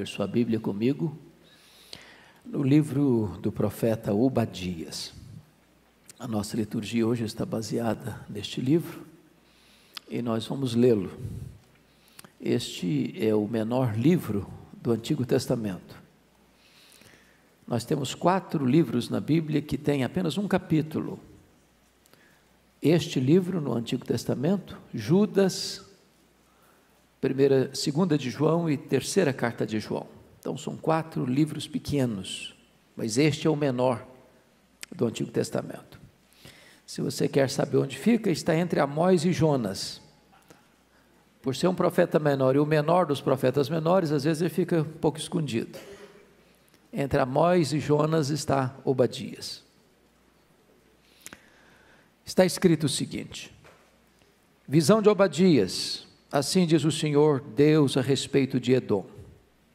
Sua Bíblia comigo, no livro do profeta Obadias. A nossa liturgia hoje está baseada neste livro e nós vamos lê-lo. Este é o menor livro do Antigo Testamento. Nós temos 4 livros na Bíblia que têm apenas um capítulo. Este livro no Antigo Testamento, Judas, 2ª de João e 3ª carta de João. Então são 4 livros pequenos, mas este é o menor do Antigo Testamento. Se você quer saber onde fica, está entre Amós e Jonas. Por ser um profeta menor e o menor dos profetas menores, às vezes ele fica um pouco escondido. Entre Amós e Jonas está Obadias. Está escrito o seguinte: visão de Obadias. Assim diz o Senhor Deus a respeito de Edom.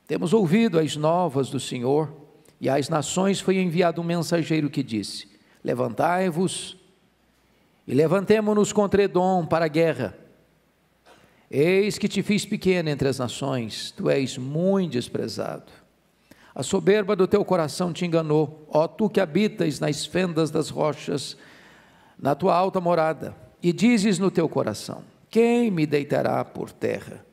Temos ouvido as novas do Senhor, e às nações foi enviado um mensageiro que disse: levantai-vos e levantemo-nos contra Edom para a guerra. Eis que te fiz pequeno entre as nações, tu és muito desprezado. A soberba do teu coração te enganou, ó tu que habitas nas fendas das rochas, na tua alta morada, e dizes no teu coração: quem me deitará por terra?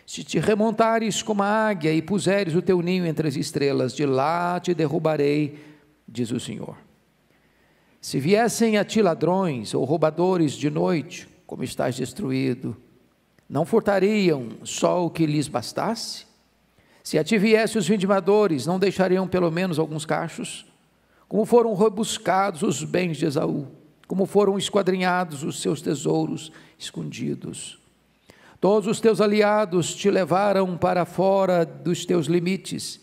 Se te remontares como a águia e puseres o teu ninho entre as estrelas, de lá te derrubarei, diz o Senhor. Se viessem a ti ladrões ou roubadores de noite, como estás destruído, não furtariam só o que lhes bastasse? Se a ti viessem os vindimadores, não deixariam pelo menos alguns cachos? Como foram rebuscados os bens de Esaú, como foram esquadrinhados os seus tesouros escondidos. Todos os teus aliados te levaram para fora dos teus limites.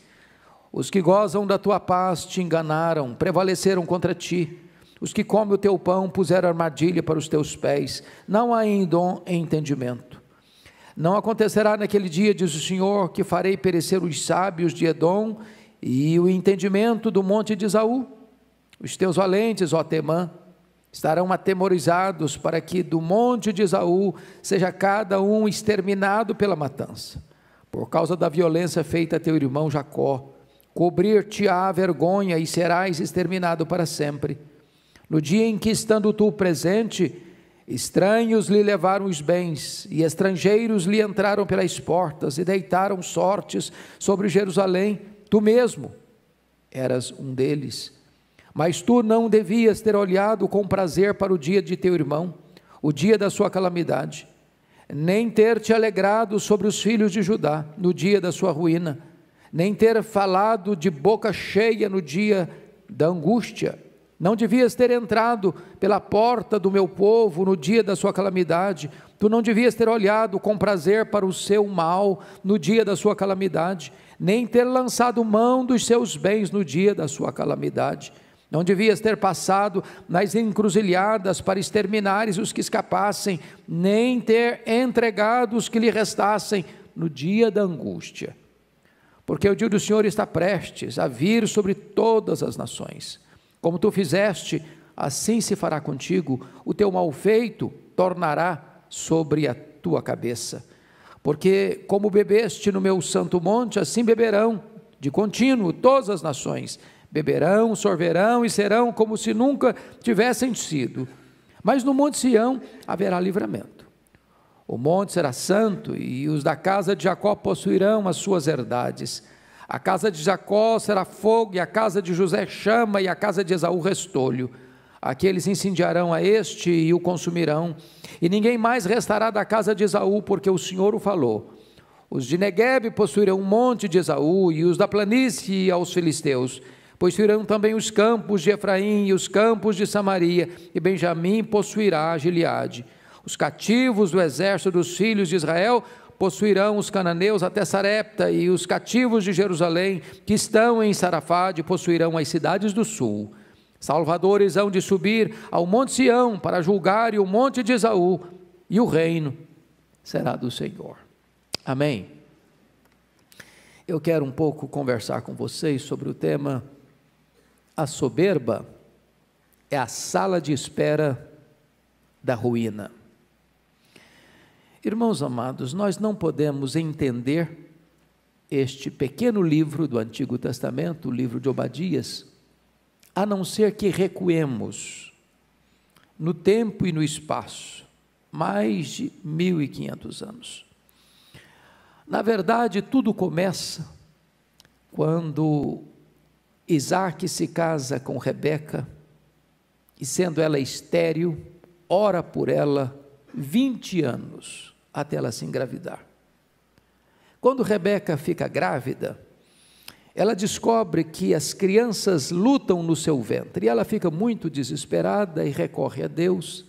Os que gozam da tua paz te enganaram, prevaleceram contra ti. Os que comem o teu pão puseram armadilha para os teus pés. Não há ainda entendimento. Não acontecerá naquele dia, diz o Senhor, que farei perecer os sábios de Edom e o entendimento do monte de Esaú. Os teus valentes, ó Temã, estarão atemorizados para que do monte de Esaú seja cada um exterminado pela matança. Por causa da violência feita a teu irmão Jacó, cobrir-te-á vergonha e serás exterminado para sempre. No dia em que, estando tu presente, estranhos lhe levaram os bens, e estrangeiros lhe entraram pelas portas, e deitaram sortes sobre Jerusalém, tu mesmo eras um deles. Mas tu não devias ter olhado com prazer para o dia de teu irmão, o dia da sua calamidade, nem ter te alegrado sobre os filhos de Judá, no dia da sua ruína, nem ter falado de boca cheia no dia da angústia. Não devias ter entrado pela porta do meu povo no dia da sua calamidade, tu não devias ter olhado com prazer para o seu mal no dia da sua calamidade, nem ter lançado mão dos seus bens no dia da sua calamidade. Não devias ter passado nas encruzilhadas para exterminares os que escapassem, nem ter entregado os que lhe restassem no dia da angústia. Porque o dia do Senhor está prestes a vir sobre todas as nações. Como tu fizeste, assim se fará contigo, o teu mal feito tornará sobre a tua cabeça. Porque como bebeste no meu santo monte, assim beberão de contínuo todas as nações. Beberão, sorverão e serão como se nunca tivessem sido. Mas no monte Sião haverá livramento. O monte será santo e os da casa de Jacó possuirão as suas herdades. A casa de Jacó será fogo e a casa de José chama e a casa de Esaú restolho. Aqueles incendiarão a este e o consumirão. E ninguém mais restará da casa de Esaú, porque o Senhor o falou. Os de Neguebe possuirão um monte de Esaú e os da planície aos filisteus. Possuirão também os campos de Efraim e os campos de Samaria, e Benjamim possuirá Gileade. Os cativos do exército dos filhos de Israel possuirão os cananeus até Sarepta, e os cativos de Jerusalém, que estão em Sarafade, possuirão as cidades do sul. Salvadores hão de subir ao monte Sião para julgar o monte de Esaú, e o reino será do Senhor. Amém. Eu quero um pouco conversar com vocês sobre o tema: a soberba é a sala de espera da ruína. Irmãos amados, nós não podemos entender este pequeno livro do Antigo Testamento, o livro de Obadias, a não ser que recuemos no tempo e no espaço, mais de 1500 anos. Na verdade, tudo começa quando Isaac se casa com Rebeca, e sendo ela estéril, ora por ela 20 anos, até ela se engravidar. Quando Rebeca fica grávida, ela descobre que as crianças lutam no seu ventre, e ela fica muito desesperada e recorre a Deus,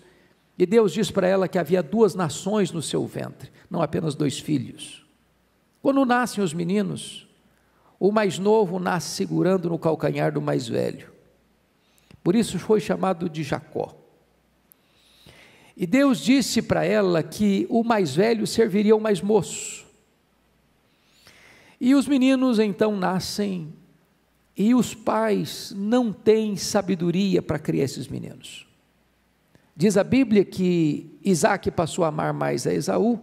e Deus diz para ela que havia 2 nações no seu ventre, não apenas 2 filhos. Quando nascem os meninos, o mais novo nasce segurando no calcanhar do mais velho, por isso foi chamado de Jacó. E Deus disse para ela que o mais velho serviria ao mais moço. E os meninos então nascem, e os pais não têm sabedoria para criar esses meninos. Diz a Bíblia que Isaac passou a amar mais a Esaú,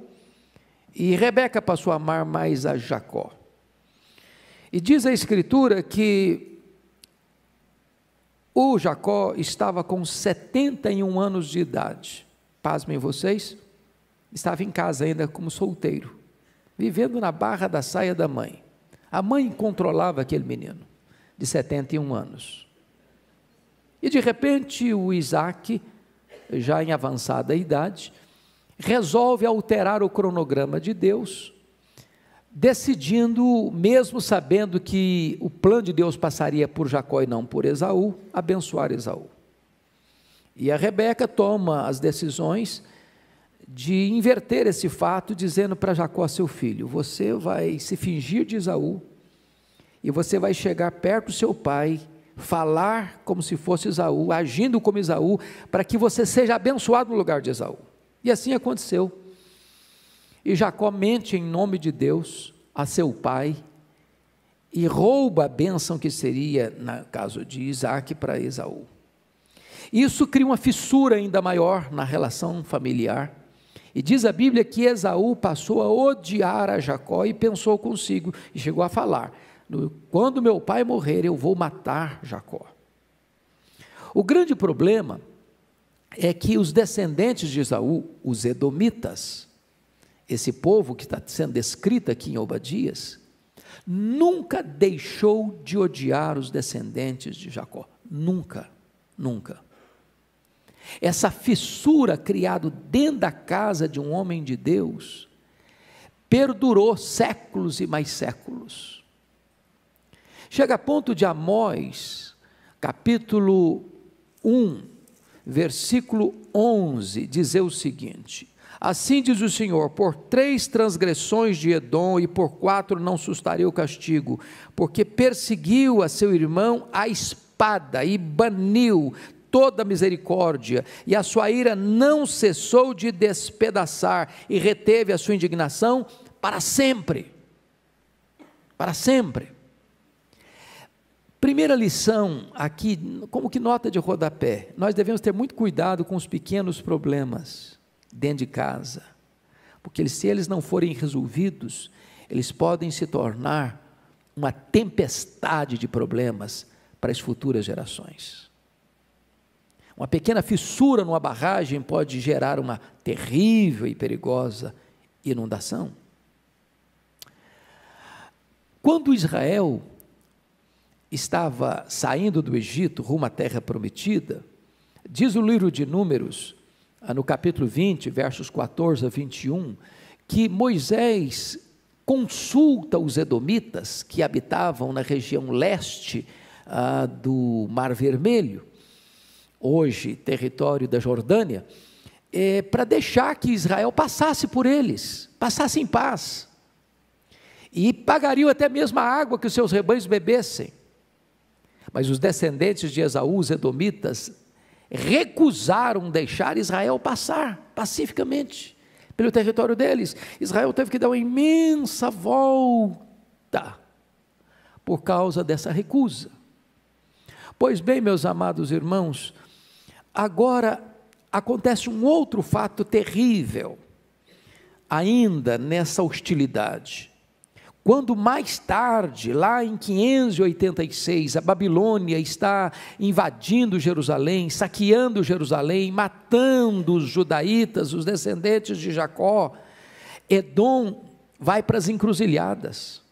e Rebeca passou a amar mais a Jacó. E diz a Escritura que o Jacó estava com 71 anos de idade. Pasmem vocês, estava em casa ainda como solteiro, vivendo na barra da saia da mãe. A mãe controlava aquele menino, de 71 anos. E de repente o Isaac, já em avançada idade, resolve alterar o cronograma de Deus, decidindo, mesmo sabendo que o plano de Deus passaria por Jacó e não por Esaú, abençoar Esaú. E a Rebeca toma as decisões de inverter esse fato, dizendo para Jacó, seu filho, você vai se fingir de Esaú, e você vai chegar perto do seu pai, falar como se fosse Esaú, agindo como Esaú, para que você seja abençoado no lugar de Esaú. E assim aconteceu. E Jacó mente em nome de Deus a seu pai, e rouba a bênção que seria, no caso de Isaac, para Esaú. Isso cria uma fissura ainda maior na relação familiar, e diz a Bíblia que Esaú passou a odiar a Jacó e pensou consigo, e chegou a falar, quando meu pai morrer eu vou matar Jacó. O grande problema é que os descendentes de Esaú, os edomitas, esse povo que está sendo descrito aqui em Obadias, nunca deixou de odiar os descendentes de Jacó, nunca, nunca. Essa fissura criada dentro da casa de um homem de Deus, perdurou séculos e mais séculos. Chega a ponto de Amós, capítulo 1, versículo 11, dizer o seguinte: assim diz o Senhor, por 3 transgressões de Edom e por 4 não sustarei o castigo, porque perseguiu a seu irmão a espada e baniu toda a misericórdia, e a sua ira não cessou de despedaçar, e reteve a sua indignação para sempre. Para sempre. Primeira lição aqui, como que nota de rodapé, nós devemos ter muito cuidado com os pequenos problemas dentro de casa, porque se eles não forem resolvidos, eles podem se tornar uma tempestade de problemas para as futuras gerações. Uma pequena fissura numa barragem pode gerar uma terrível e perigosa inundação. Quando Israel estava saindo do Egito rumo à terra prometida, diz o livro de Números, no capítulo 20, versos 14 a 21, que Moisés consulta os edomitas que habitavam na região leste do Mar Vermelho, hoje território da Jordânia, para deixar que Israel passasse por eles, passasse em paz, e pagariam até mesmo a água que os seus rebanhos bebessem. Mas os descendentes de Esaú, os edomitas, recusaram deixar Israel passar pacificamente pelo território deles. Israel teve que dar uma imensa volta por causa dessa recusa. Pois bem, meus amados irmãos, agora acontece um outro fato terrível ainda nessa hostilidade. Quando mais tarde, lá em 586, a Babilônia está invadindo Jerusalém, saqueando Jerusalém, matando os judaítas, os descendentes de Jacó, Edom vai para as encruzilhadas,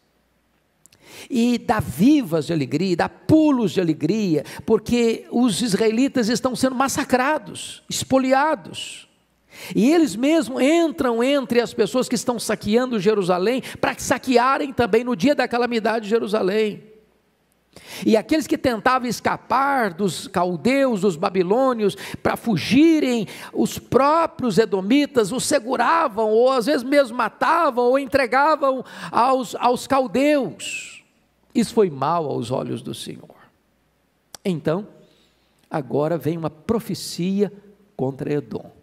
e dá vivas de alegria, dá pulos de alegria, porque os israelitas estão sendo massacrados, espoliados, e eles mesmos entram entre as pessoas que estão saqueando Jerusalém, para saquearem também no dia da calamidade de Jerusalém. E aqueles que tentavam escapar dos caldeus, dos babilônios, para fugirem, os próprios edomitas os seguravam, ou às vezes mesmo matavam, ou entregavam aos caldeus. Isso foi mal aos olhos do Senhor. Então, agora vem uma profecia contra Edom.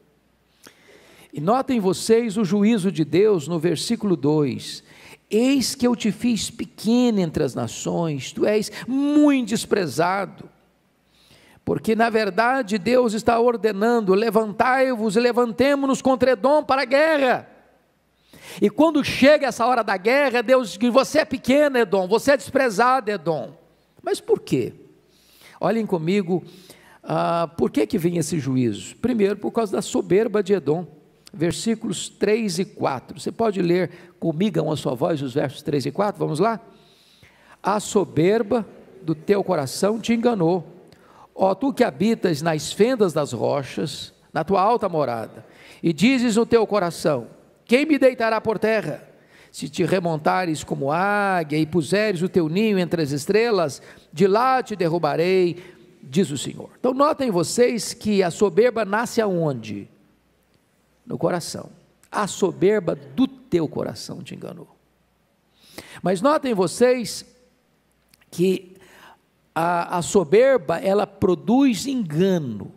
E notem vocês o juízo de Deus no versículo 2: eis que eu te fiz pequeno entre as nações, tu és muito desprezado. Porque na verdade Deus está ordenando: levantai-vos e levantemo-nos contra Edom para a guerra. E quando chega essa hora da guerra, Deus diz: você é pequeno, Edom, você é desprezado, Edom. Mas por quê? Olhem comigo, por que vem esse juízo? Primeiro, por causa da soberba de Edom. Versículos 3 e 4, você pode ler comigo a sua voz os versos 3 e 4, vamos lá? A soberba do teu coração te enganou, ó tu que habitas nas fendas das rochas, na tua alta morada, e dizes no teu coração: quem me deitará por terra? Se te remontares como águia e puseres o teu ninho entre as estrelas, de lá te derrubarei, diz o Senhor. Então notem vocês que a soberba nasce aonde? No coração. A soberba do teu coração te enganou. Mas notem vocês que a soberba, ela produz engano.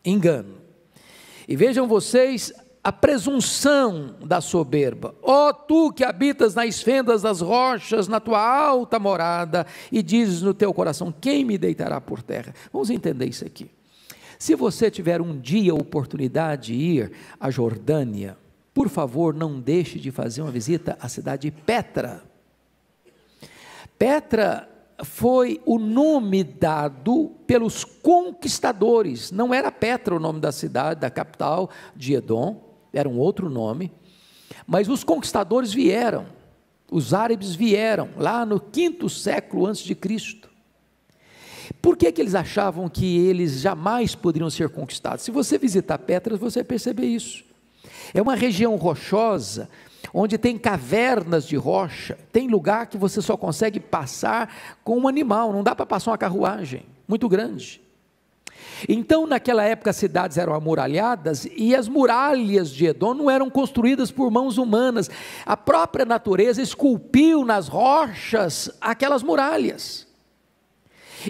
E vejam vocês a presunção da soberba. Ó tu que habitas nas fendas das rochas, na tua alta morada, e dizes no teu coração: quem me deitará por terra? Vamos entender isso aqui. Se você tiver um dia a oportunidade de ir à Jordânia, por favor, não deixe de fazer uma visita à cidade de Petra. Petra foi o nome dado pelos conquistadores, não era Petra o nome da cidade, da capital de Edom, era um outro nome, mas os conquistadores vieram, os árabes vieram, lá no 5º século antes de Cristo. Por que eles achavam que eles jamais poderiam ser conquistados? Se você visitar Petra, você vai perceber isso. É uma região rochosa, onde tem cavernas de rocha, tem lugar que você só consegue passar com um animal, não dá para passar uma carruagem, muito grande. Então naquela época as cidades eram amuralhadas, e as muralhas de Edom não eram construídas por mãos humanas, a própria natureza esculpiu nas rochas aquelas muralhas.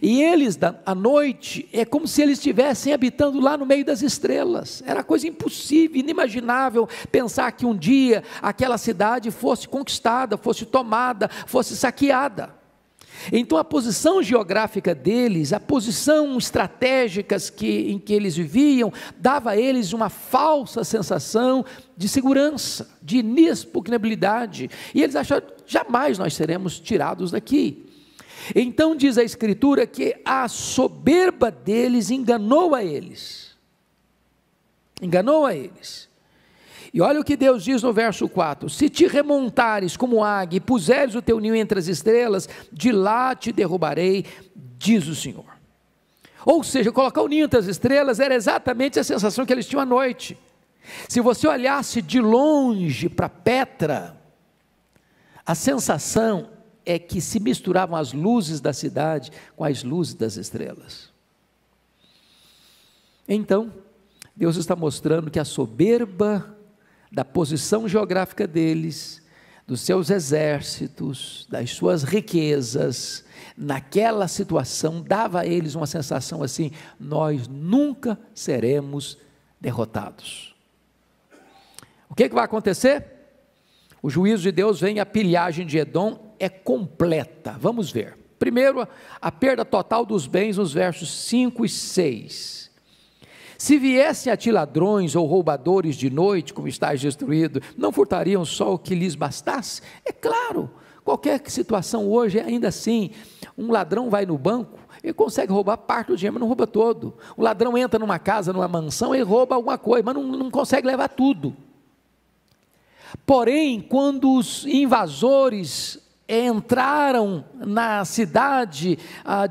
E eles, à noite, é como se eles estivessem habitando lá no meio das estrelas. Era coisa impossível, inimaginável, pensar que um dia aquela cidade fosse conquistada, fosse tomada, fosse saqueada. Então a posição geográfica deles, a posição estratégica em que eles viviam, dava a eles uma falsa sensação de segurança, de inexpugnabilidade. E eles acharam: jamais nós seremos tirados daqui. Então diz a Escritura que a soberba deles enganou a eles. E olha o que Deus diz no verso 4: se te remontares como águia e puseres o teu ninho entre as estrelas, de lá te derrubarei, diz o Senhor. Ou seja, colocar o ninho entre as estrelas era exatamente a sensação que eles tinham à noite. Se você olhasse de longe para Petra, a sensação é que se misturavam as luzes da cidade com as luzes das estrelas. Então, Deus está mostrando que a soberba da posição geográfica deles, dos seus exércitos, das suas riquezas, naquela situação, dava a eles uma sensação assim: nós nunca seremos derrotados. O que vai acontecer? O juízo de Deus vem, a pilhagem de Edom é completa. Vamos ver. Primeiro, a perda total dos bens nos versos 5 e 6. Se viessem a ti ladrões ou roubadores de noite, como estás destruído, não furtariam só o que lhes bastasse? É claro, qualquer situação hoje é ainda assim. Um ladrão vai no banco, ele consegue roubar parte do dinheiro, mas não rouba todo. O ladrão entra numa casa, numa mansão, ele rouba alguma coisa, mas não consegue levar tudo. Porém, quando os invasores entraram na cidade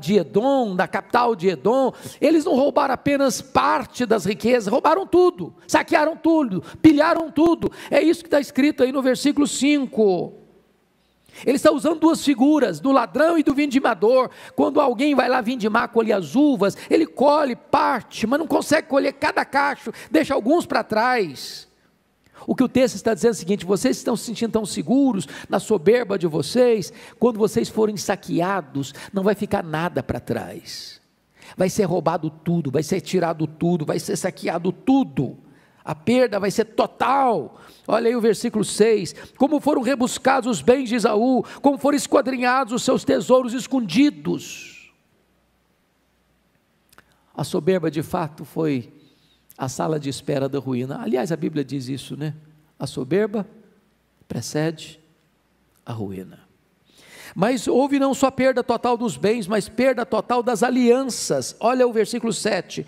de Edom, na capital de Edom, eles não roubaram apenas parte das riquezas, roubaram tudo, saquearam tudo, pilharam tudo. É isso que está escrito aí no versículo 5. Ele está usando duas figuras, do ladrão e do vindimador. Quando alguém vai lá vindimar, colher as uvas, ele colhe parte, mas não consegue colher cada cacho, deixa alguns para trás. O que o texto está dizendo é o seguinte: vocês estão se sentindo tão seguros na soberba de vocês, quando vocês forem saqueados, não vai ficar nada para trás, vai ser roubado tudo, vai ser tirado tudo, vai ser saqueado tudo, a perda vai ser total. Olha aí o versículo 6, como foram rebuscados os bens de Esaú, como foram esquadrinhados os seus tesouros escondidos. A soberba de fato foi a sala de espera da ruína. Aliás, a Bíblia diz isso, né? A soberba precede a ruína. Mas houve não só perda total dos bens, mas perda total das alianças. Olha o versículo 7.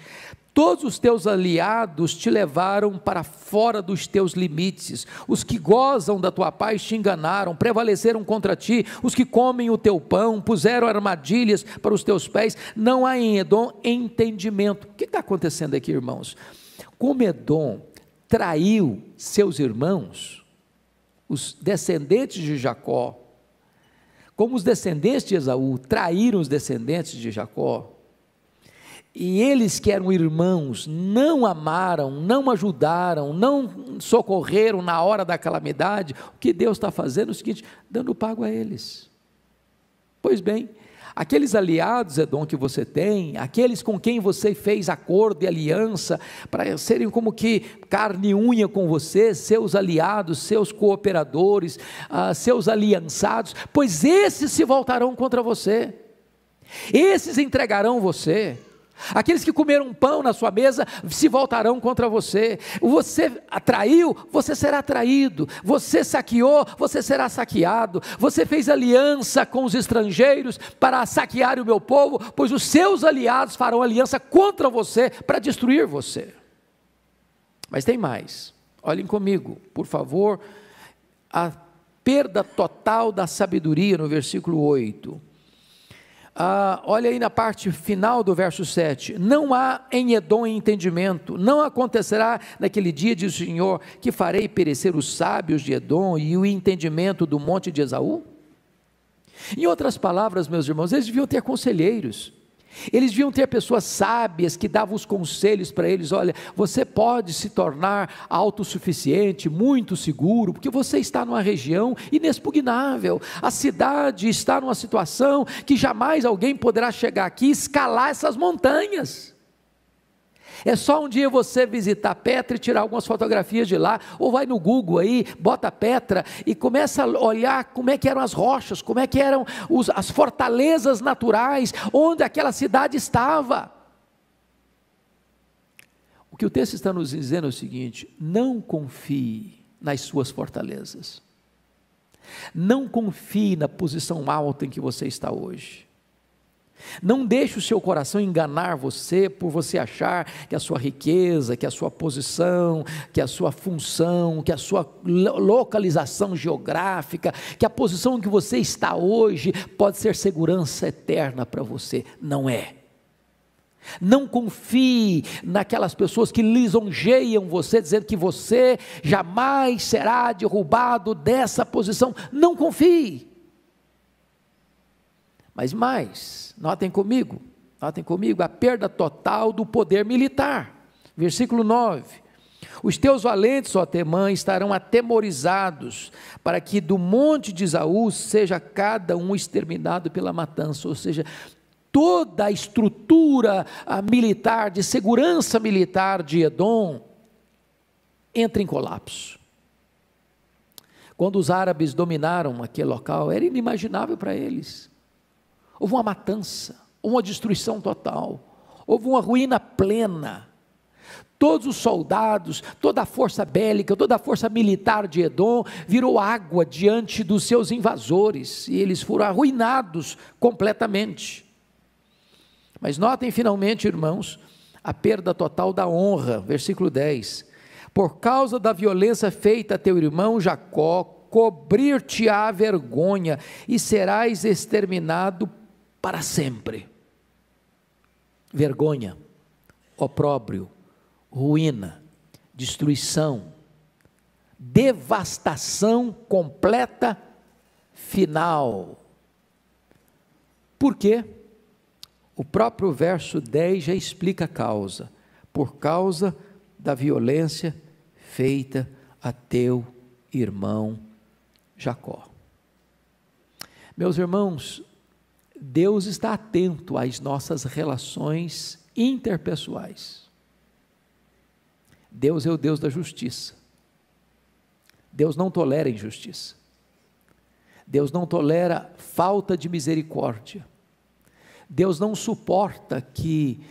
Todos os teus aliados te levaram para fora dos teus limites. Os que gozam da tua paz te enganaram, prevaleceram contra ti. Os que comem o teu pão puseram armadilhas para os teus pés. Não há em Edom entendimento. O que está acontecendo aqui, irmãos? Como Edom traiu seus irmãos, os descendentes de Jacó, como os descendentes de Esaú traíram os descendentes de Jacó, e eles que eram irmãos não amaram, não ajudaram, não socorreram na hora da calamidade, o que Deus está fazendo é o seguinte: dando pago a eles. Pois bem, aqueles aliados, Edom, que você tem, aqueles com quem você fez acordo e aliança, para serem como que carne e unha com você, seus aliados, seus cooperadores, seus aliançados, pois esses se voltarão contra você, esses entregarão você. Aqueles que comeram pão na sua mesa se voltarão contra você. Você atraiu, você será traído. Você saqueou, você será saqueado. Você fez aliança com os estrangeiros para saquear o meu povo, pois os seus aliados farão aliança contra você para destruir você. Mas tem mais. Olhem comigo, por favor, a perda total da sabedoria no versículo 8. Olha aí na parte final do verso 7, não há em Edom entendimento, não acontecerá naquele dia, diz o Senhor, que farei perecer os sábios de Edom e o entendimento do monte de Esaú. Em outras palavras, meus irmãos, eles deviam ter conselheiros, eles deviam ter pessoas sábias que davam os conselhos para eles: olha, você pode se tornar autossuficiente, muito seguro, porque você está numa região inexpugnável, a cidade está numa situação que jamais alguém poderá chegar aqui e escalar essas montanhas. É só um dia você visitar Petra e tirar algumas fotografias de lá, ou vai no Google aí, bota Petra e começa a olhar como é que eram as rochas, como é que eram as fortalezas naturais, onde aquela cidade estava. O que o texto está nos dizendo é o seguinte: não confie nas suas fortalezas, não confie na posição alta em que você está hoje. Não deixe o seu coração enganar você, por você achar que a sua riqueza, que a sua posição, que a sua função, que a sua localização geográfica, que a posição em que você está hoje pode ser segurança eterna para você. Não é. Não confie naquelas pessoas que lisonjeiam você, dizendo que você jamais será derrubado dessa posição. Não confie. Mas mais, notem comigo, a perda total do poder militar. Versículo 9: os teus valentes, ó Temã, estarão atemorizados, para que do monte de Esaú seja cada um exterminado pela matança. Ou seja, toda a estrutura militar, de segurança militar de Edom, entra em colapso. Quando os árabes dominaram aquele local, era inimaginável para eles. Houve uma matança, uma destruição total, houve uma ruína plena. Todos os soldados, toda a força bélica, toda a força militar de Edom virou água diante dos seus invasores, e eles foram arruinados completamente. Mas notem finalmente, irmãos, a perda total da honra, versículo 10. Por causa da violência feita a teu irmão Jacó, cobrir-te-á vergonha, e serás exterminado para sempre. Vergonha, opróbrio, ruína, destruição, devastação completa, final. Por quê? O próprio verso 10 já explica a causa. Por causa da violência feita a teu irmão Jacó. Meus irmãos, Deus está atento às nossas relações interpessoais. Deus é o Deus da justiça. Deus não tolera injustiça. Deus não tolera falta de misericórdia. Deus não suporta que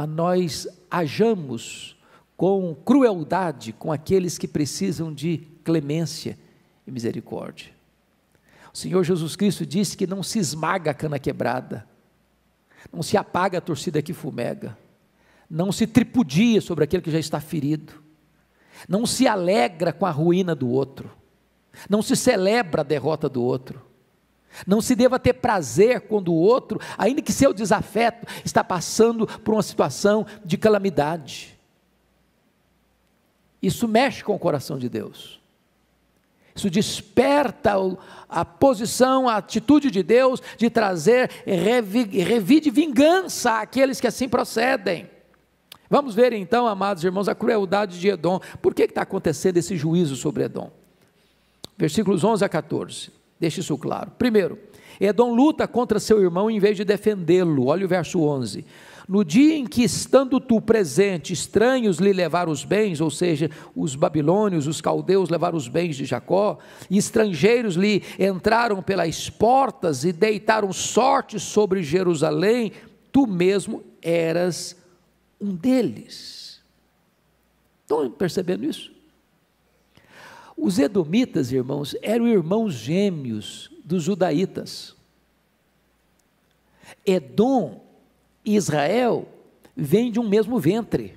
nós hajamos com crueldade com aqueles que precisam de clemência e misericórdia. O Senhor Jesus Cristo disse que não se esmaga a cana quebrada, não se apaga a torcida que fumega, não se tripudia sobre aquele que já está ferido, não se alegra com a ruína do outro, não se celebra a derrota do outro, não se deva ter prazer quando o outro, ainda que seu desafeto, está passando por uma situação de calamidade. Isso mexe com o coração de Deus, isso desperta a posição, a atitude de Deus de trazer revide vingança àqueles que assim procedem. Vamos ver então, amados irmãos, a crueldade de Edom. Por que está acontecendo esse juízo sobre Edom? Versículos 11 a 14, deixa isso claro. Primeiro, Edom luta contra seu irmão em vez de defendê-lo. Olha o verso 11. No dia em que, estando tu presente, estranhos lhe levaram os bens, ou seja, os babilônios, os caldeus levaram os bens de Jacó, e estrangeiros lhe entraram pelas portas e deitaram sorte sobre Jerusalém, tu mesmo eras um deles. Estão percebendo isso? Os edomitas, irmãos, eram irmãos gêmeos dos judaítas. Edom e Israel vêm de um mesmo ventre,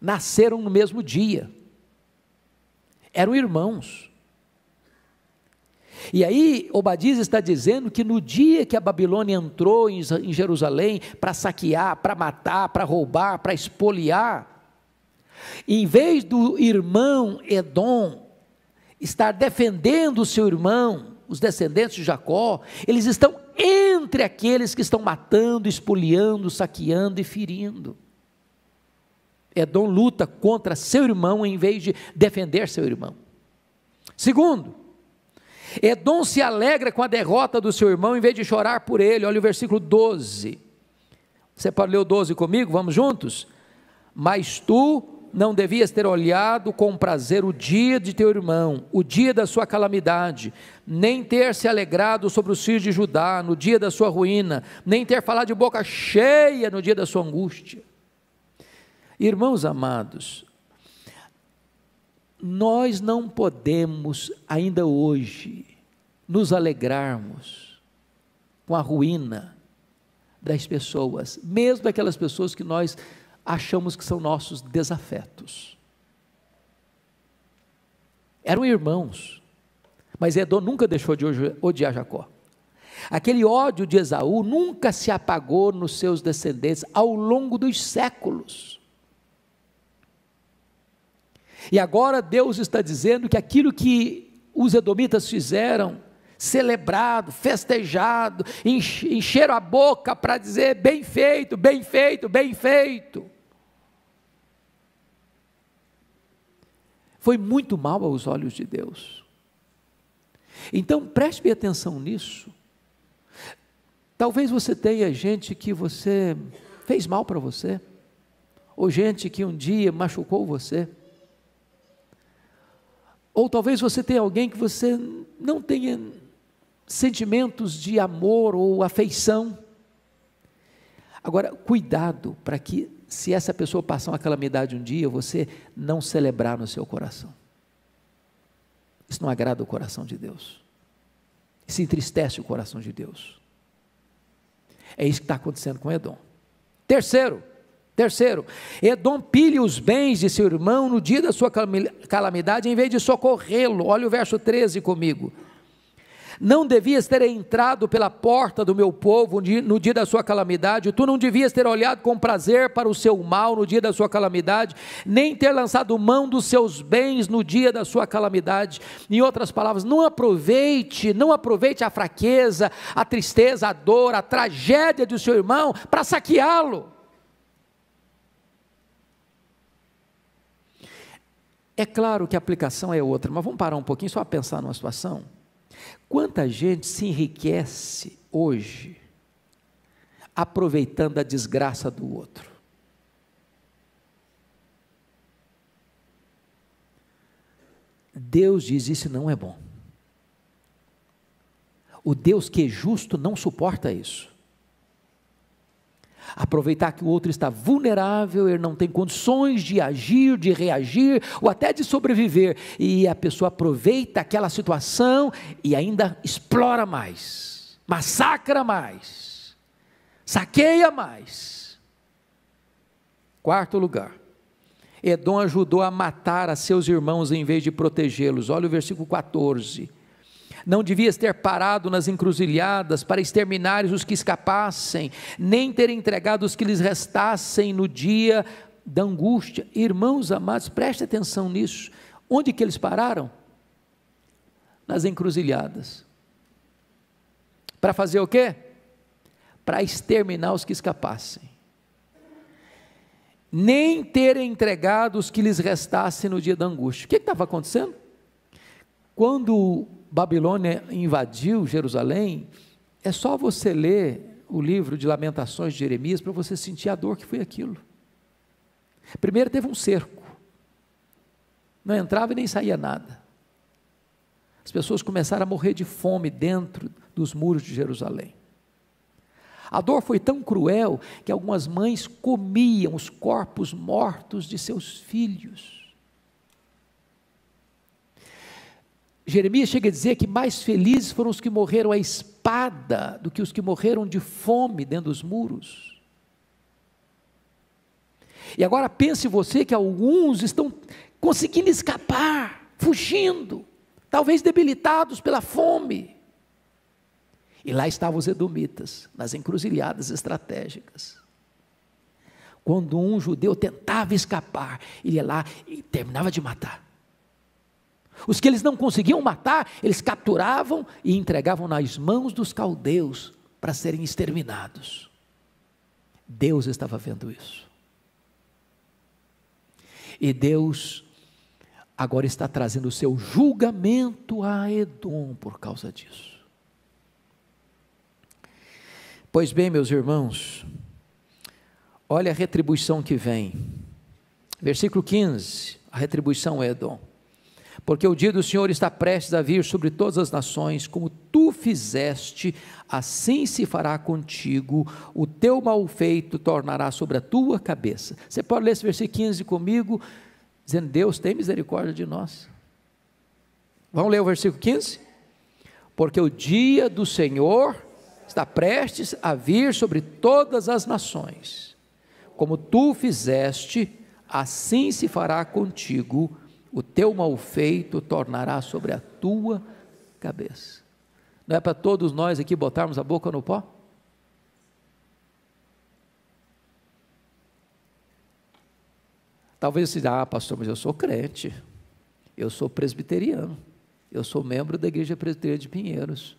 nasceram no mesmo dia, eram irmãos. E aí Obadias está dizendo que no dia que a Babilônia entrou em Jerusalém para saquear, para matar, para roubar, para espoliar, em vez do irmão Edom estar defendendo o seu irmão, os descendentes de Jacó, eles estão entre aqueles que estão matando, espoliando, saqueando e ferindo. Edom luta contra seu irmão em vez de defender seu irmão. Segundo, Edom se alegra com a derrota do seu irmão em vez de chorar por ele. Olha o versículo 12. Você pode ler o 12 comigo? Vamos juntos? Mas tu não devias ter olhado com prazer o dia de teu irmão, o dia da sua calamidade, nem ter se alegrado sobre os filhos de Judá no dia da sua ruína, nem ter falado de boca cheia no dia da sua angústia. Irmãos amados, nós não podemos ainda hoje nos alegrarmos com a ruína das pessoas, mesmo daquelas pessoas que nós achamos que são nossos desafetos. Eram irmãos, mas Edom nunca deixou de odiar Jacó. Aquele ódio de Esaú nunca se apagou nos seus descendentes ao longo dos séculos. E agora Deus está dizendo que aquilo que os edomitas fizeram, celebrado, festejado, encheram a boca para dizer bem feito, bem feito, bem feito, foi muito mal aos olhos de Deus. Então preste bem atenção nisso. Talvez você tenha gente que você fez mal para você, ou gente que um dia machucou você, ou talvez você tenha alguém que você não tenha sentimentos de amor ou afeição. Agora, cuidado para que se essa pessoa passar uma calamidade um dia, você não celebrar no seu coração. Isso não agrada o coração de Deus. Isso entristece o coração de Deus. É isso que está acontecendo com Edom. Terceiro, Edom pilha os bens de seu irmão no dia da sua calamidade, em vez de socorrê-lo. Olha o verso 13 comigo. Não devias ter entrado pela porta do meu povo no dia da sua calamidade, tu não devias ter olhado com prazer para o seu mal no dia da sua calamidade, nem ter lançado mão dos seus bens no dia da sua calamidade. Em outras palavras, não aproveite a fraqueza, a tristeza, a dor, a tragédia do seu irmão para saqueá-lo. É claro que a aplicação é outra, mas vamos parar um pouquinho só a pensar numa situação. Quanta gente se enriquece hoje aproveitando a desgraça do outro? Deus diz: isso não é bom. O Deus que é justo não suporta isso. Aproveitar que o outro está vulnerável, ele não tem condições de agir, de reagir, ou até de sobreviver, e a pessoa aproveita aquela situação e ainda explora mais, massacra mais, saqueia mais. Quarto lugar, Edom ajudou a matar a seus irmãos em vez de protegê-los. Olha o versículo 14. Não devias ter parado nas encruzilhadas para exterminares os que escapassem, nem ter entregado os que lhes restassem no dia da angústia. Irmãos amados, preste atenção nisso. Onde que eles pararam? Nas encruzilhadas. Para fazer o quê? Para exterminar os que escapassem. Nem ter entregado os que lhes restassem no dia da angústia. O que estava acontecendo? Quando Babilônia invadiu Jerusalém, é só você ler o livro de Lamentações de Jeremias para você sentir a dor que foi aquilo. Primeiro teve um cerco, não entrava e nem saía nada. As pessoas começaram a morrer de fome dentro dos muros de Jerusalém. A dor foi tão cruel que algumas mães comiam os corpos mortos de seus filhos. Jeremias chega a dizer que mais felizes foram os que morreram à espada do que os que morreram de fome dentro dos muros. E agora pense você que alguns estão conseguindo escapar, fugindo, talvez debilitados pela fome. E lá estavam os edomitas, nas encruzilhadas estratégicas. Quando um judeu tentava escapar, ele ia lá e terminava de matar. Os que eles não conseguiam matar, eles capturavam e entregavam nas mãos dos caldeus para serem exterminados. Deus estava vendo isso. E Deus agora está trazendo o seu julgamento a Edom por causa disso. Pois bem, meus irmãos, olha a retribuição que vem. Versículo 15, a retribuição é Edom. Porque o dia do Senhor está prestes a vir sobre todas as nações, como tu fizeste, assim se fará contigo, o teu malfeito tornará sobre a tua cabeça. Você pode ler esse versículo 15 comigo, dizendo: Deus tem misericórdia de nós. Vamos ler o versículo 15? Porque o dia do Senhor está prestes a vir sobre todas as nações, como tu fizeste, assim se fará contigo, o teu malfeito tornará sobre a tua cabeça. Não é para todos nós aqui botarmos a boca no pó? Talvez você diga: pastor, mas eu sou crente, eu sou presbiteriano, eu sou membro da igreja presbiteriana de Pinheiros,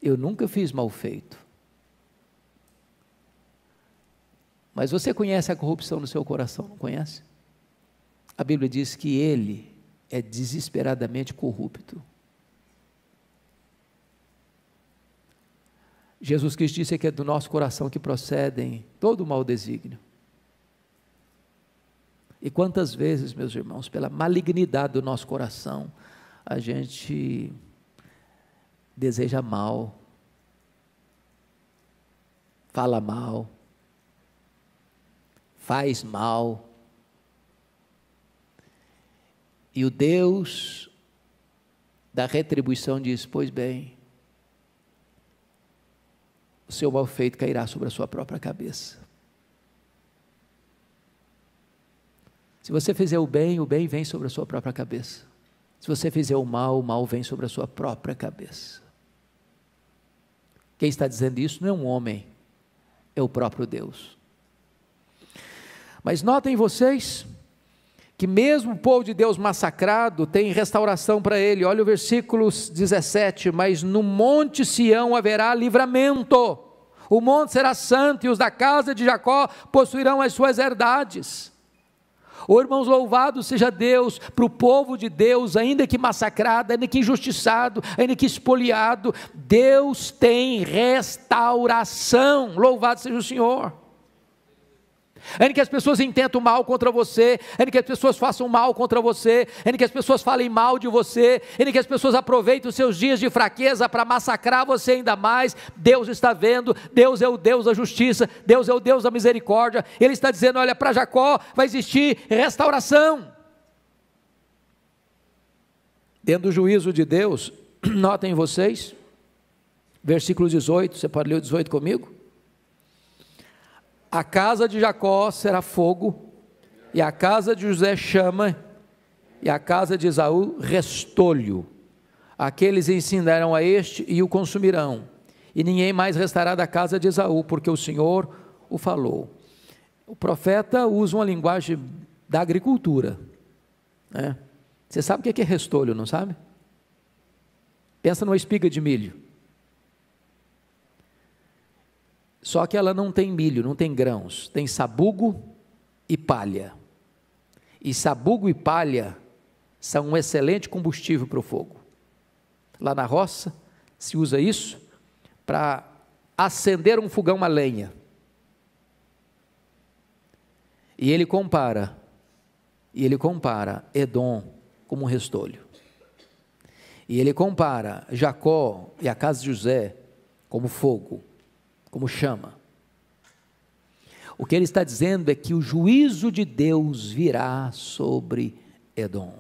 eu nunca fiz mal feito. Mas você conhece a corrupção no seu coração, não conhece? A Bíblia diz que ele é desesperadamente corrupto. Jesus Cristo disse que é do nosso coração que procedem todo o mau desígnio. E quantas vezes, meus irmãos, pela malignidade do nosso coração, a gente deseja mal, fala mal, faz mal. E o Deus da retribuição diz: pois bem, o seu mal feito cairá sobre a sua própria cabeça. Se você fizer o bem vem sobre a sua própria cabeça. Se você fizer o mal vem sobre a sua própria cabeça. Quem está dizendo isso não é um homem, é o próprio Deus. Mas notem vocês que mesmo o povo de Deus massacrado tem restauração para ele. Olha o versículo 17: mas no monte Sião haverá livramento, o monte será santo, e os da casa de Jacó possuirão as suas herdades. Oh, irmãos, louvado seja Deus para o povo de Deus, ainda que massacrado, ainda que injustiçado, ainda que espoliado, Deus tem restauração. Louvado seja o Senhor. Ainda que as pessoas intentem mal contra você, ainda que as pessoas façam mal contra você, ainda que as pessoas falem mal de você, ainda que as pessoas aproveitem os seus dias de fraqueza para massacrar você ainda mais, Deus está vendo. Deus é o Deus da justiça, Deus é o Deus da misericórdia. Ele está dizendo: olha, para Jacó vai existir restauração. Dentro do juízo de Deus, notem vocês, versículo 18, você pode ler o 18 comigo? A casa de Jacó será fogo, e a casa de José chama, e a casa de Esaú restolho. Aqueles ensinarão a este e o consumirão, e ninguém mais restará da casa de Esaú, porque o Senhor o falou. O profeta usa uma linguagem da agricultura, né? Você sabe o que é restolho, não sabe? Pensa numa espiga de milho. Só que ela não tem milho, não tem grãos, tem sabugo e palha. E sabugo e palha são um excelente combustível para o fogo. Lá na roça se usa isso para acender um fogão a lenha. E ele compara Edom como um restolho. E ele compara Jacó e a casa de José como fogo, como chama. O que ele está dizendo é que o juízo de Deus virá sobre Edom.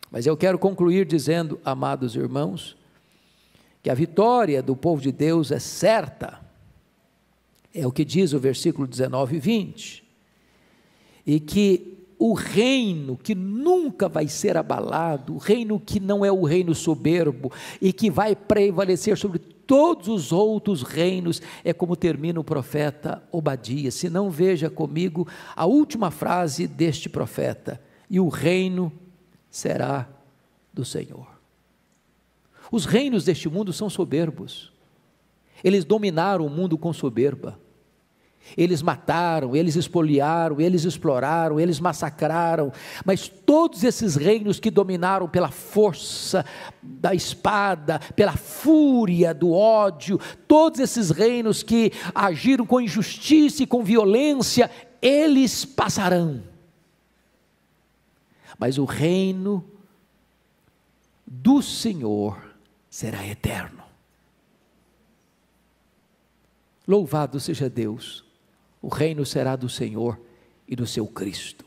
Mas eu quero concluir dizendo, amados irmãos, que a vitória do povo de Deus é certa. É o que diz o versículo 19 e 20. E que o reino que nunca vai ser abalado, o reino que não é o reino soberbo e que vai prevalecer sobre todos os outros reinos, é como termina o profeta Obadias. Se não, veja comigo a última frase deste profeta: e o reino será do Senhor. Os reinos deste mundo são soberbos, eles dominaram o mundo com soberba. Eles mataram, eles espoliaram, eles exploraram, eles massacraram, mas todos esses reinos que dominaram pela força da espada, pela fúria do ódio, todos esses reinos que agiram com injustiça e com violência, eles passarão. Mas o reino do Senhor será eterno. Louvado seja Deus. O reino será do Senhor e do seu Cristo,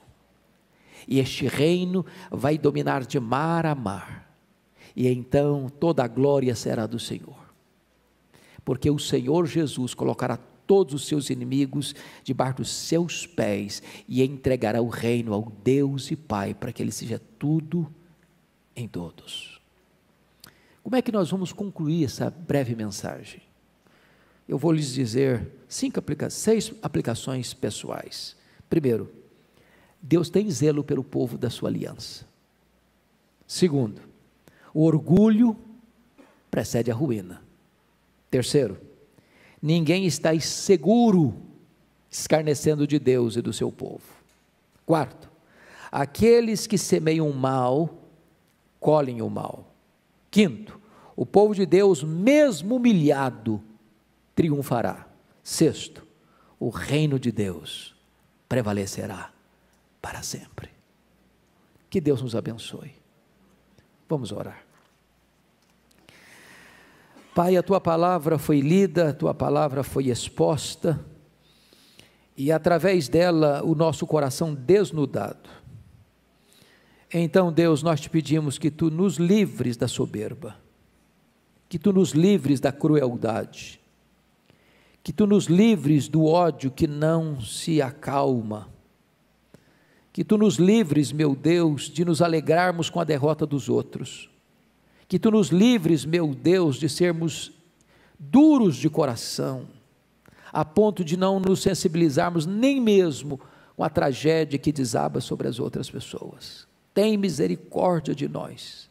e este reino vai dominar de mar a mar, e então toda a glória será do Senhor, porque o Senhor Jesus colocará todos os seus inimigos debaixo dos seus pés, e entregará o reino ao Deus e Pai, para que Ele seja tudo em todos. Como é que nós vamos concluir essa breve mensagem? Eu vou lhes dizer 6 aplicações pessoais. Primeiro, Deus tem zelo pelo povo da sua aliança. Segundo, o orgulho precede a ruína. Terceiro, ninguém está seguro escarnecendo de Deus e do seu povo. Quarto, aqueles que semeiam o mal, colhem o mal. Quinto, o povo de Deus, mesmo humilhado, triunfará. Sexto, o reino de Deus prevalecerá para sempre. Que Deus nos abençoe. Vamos orar. Pai, a Tua palavra foi lida, a Tua palavra foi exposta, e através dela o nosso coração desnudado. Então, Deus, nós te pedimos que tu nos livres da soberba, que tu nos livres da crueldade, que tu nos livres do ódio que não se acalma, que tu nos livres, meu Deus, de nos alegrarmos com a derrota dos outros, que tu nos livres, meu Deus, de sermos duros de coração, a ponto de não nos sensibilizarmos nem mesmo com a tragédia que desaba sobre as outras pessoas. Tem misericórdia de nós,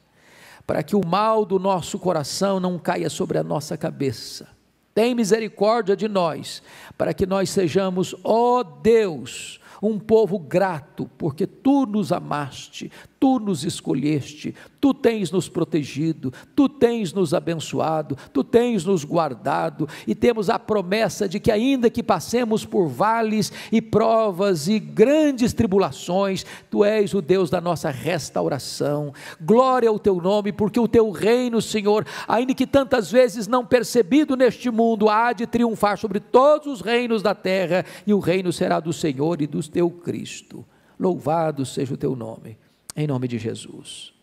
para que o mal do nosso coração não caia sobre a nossa cabeça. Tem misericórdia de nós, para que nós sejamos, ó Deus, um povo grato, porque tu nos amaste, tu nos escolheste, tu tens nos protegido, tu tens nos abençoado, tu tens nos guardado, e temos a promessa de que ainda que passemos por vales e provas e grandes tribulações, tu és o Deus da nossa restauração. Glória ao teu nome, porque o teu reino, Senhor, ainda que tantas vezes não percebido neste mundo, há de triunfar sobre todos os reinos da terra, e o reino será do Senhor e do teu Cristo. Louvado seja o teu nome, em nome de Jesus.